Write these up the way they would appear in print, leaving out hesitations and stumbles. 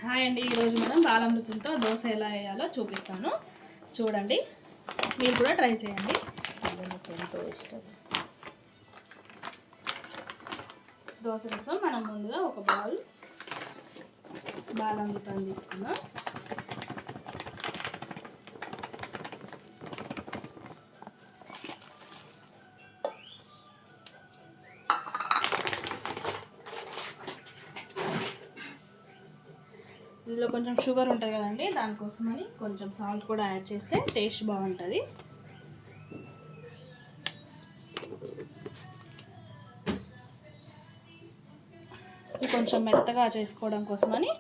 Hi అండి, ఈరోజు మనం బాలామృతంతో దోశ ఎలా వేయాలో చూపిస్తాను. చూడండి, మీరు కూడా ట్రై చేయండి. ఎంతో ఇష్టం. దోశ కోసం మనం ముందుగా ఒక బౌల్ బాలామృతాన్ని తీసుకుందాం. ఇందులో కొంచెం షుగర్ ఉంటుంది కదండి, దానికోసమని కొంచెం సాల్ట్ కూడా యాడ్ చేస్తే టేస్ట్ బాగుంటుంది. కొంచెం మెత్తగా చేసుకోవడం కోసమని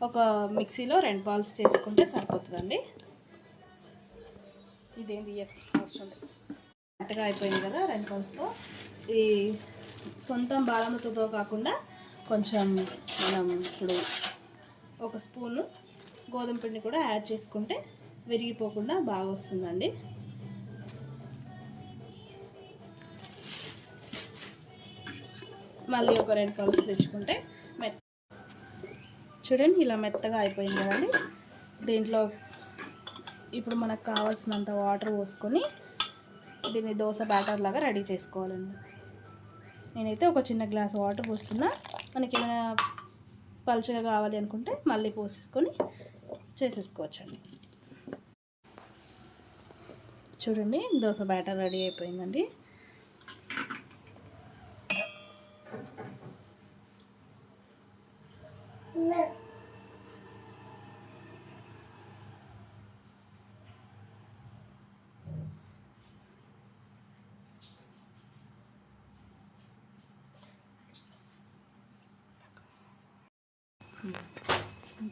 ఒక మిక్సీలో 2 బాల్స్ చేసుకుంటే సరిపోతుందండి. ఇదేంటి అవసరం లేదు, మెత్తగా అయిపోయింది కదా 2 బాల్స్తో. ఈ సొంతం బాలామృతంతో కాకుండా కొంచెం మనం ఇప్పుడు ఒక స్పూను గోధుమ పిండి కూడా యాడ్ చేసుకుంటే విరిగిపోకుండా బాగా వస్తుందండి. మళ్ళీ ఒక 2 పల్స్ తెచ్చుకుంటే చూడండి ఇలా మెత్తగా అయిపోయింది కదండి. దీంట్లో ఇప్పుడు మనకు కావాల్సినంత వాటర్ పోసుకొని దీన్ని దోశ బ్యాటర్ లాగా రెడీ చేసుకోవాలండి. నేనైతే ఒక చిన్న గ్లాస్ వాటర్ పోస్తున్నా. మనకి ఏమైనా పలుచగా కావాలి అనుకుంటే మళ్ళీ పోసేసుకొని చేసేసుకోవచ్చండి. చూడండి, దోశ బ్యాటర్ రెడీ అయిపోయిందండి.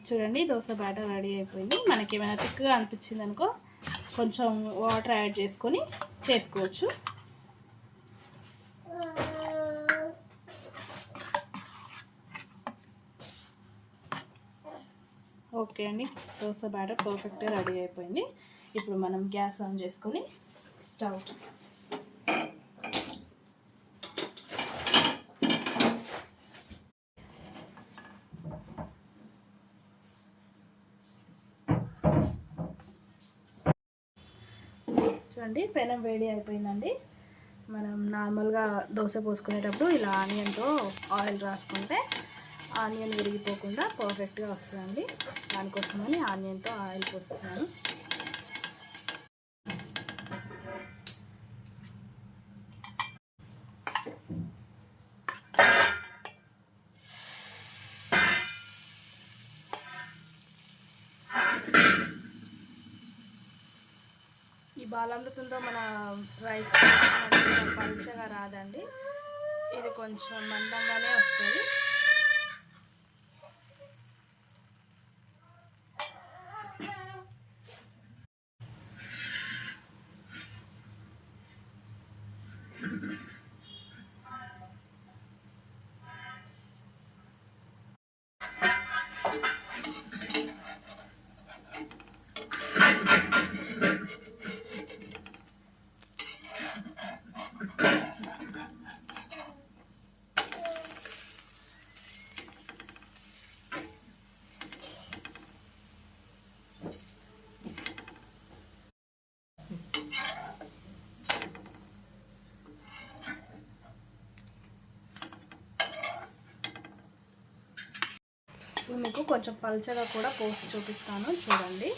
చూడండి, దోశ బ్యాటర్ రెడీ అయిపోయింది. మనకి ఏమైనా థిక్గా అనిపించింది అనుకో కొంచెం వాటర్ యాడ్ చేసుకొని చేసుకోవచ్చు. ఓకే అండి, దోశ బ్యాటర్ పర్ఫెక్ట్గా రెడీ అయిపోయింది. ఇప్పుడు మనం గ్యాస్ ఆన్ చేసుకొని స్టవ్ చూడండి, పెనం వేడి అయిపోయిందండి. మనం నార్మల్గా దోశ పోసుకునేటప్పుడు ఇలా ఆనియన్తో ఆయిల్ రాసుకుంటే ఆనియన్ విరిగిపోకుండా పర్ఫెక్ట్గా వస్తుందండి. దానికోసమని ఆనియన్తో ఆయిల్ పోస్తున్నాను. ఈ బాలామృతంతో మన రైస్ పలుచగా రాదండి, ఇది కొంచెం మందంగానే వస్తుంది. మీకు కొంచెం పల్చగా కూడా పోసి చూపిస్తాను, చూడండి.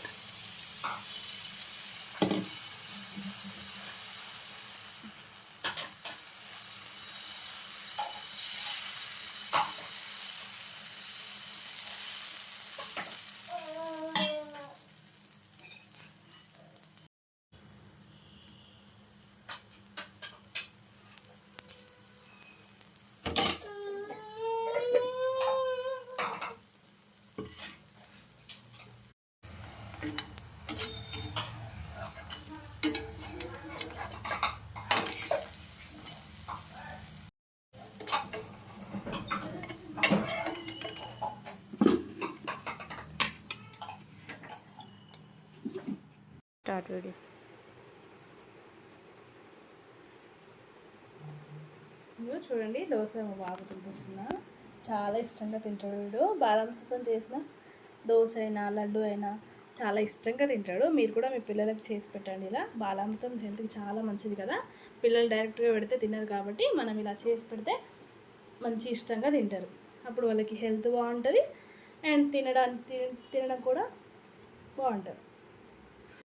Start video. చూడండి, దోశ మా బాబు తినిపిస్తున్నా. చాలా ఇష్టంగా తింటాడు వీడు. బాలామృతంతో చేసిన దోశ అయినా లడ్డు అయినా చాలా ఇష్టంగా తింటాడు. మీరు కూడా మీ పిల్లలకు చేసి పెట్టండి. ఇలా బాలామృతం హెల్త్కి చాలా మంచిది కదా. పిల్లలు డైరెక్ట్గా పెడితే తినరు కాబట్టి మనం ఇలా చేసి పెడితే మంచి ఇష్టంగా తింటారు. అప్పుడు వాళ్ళకి హెల్త్ బాగుంటుంది అండ్ తినడం కూడా బాగుంటుంది.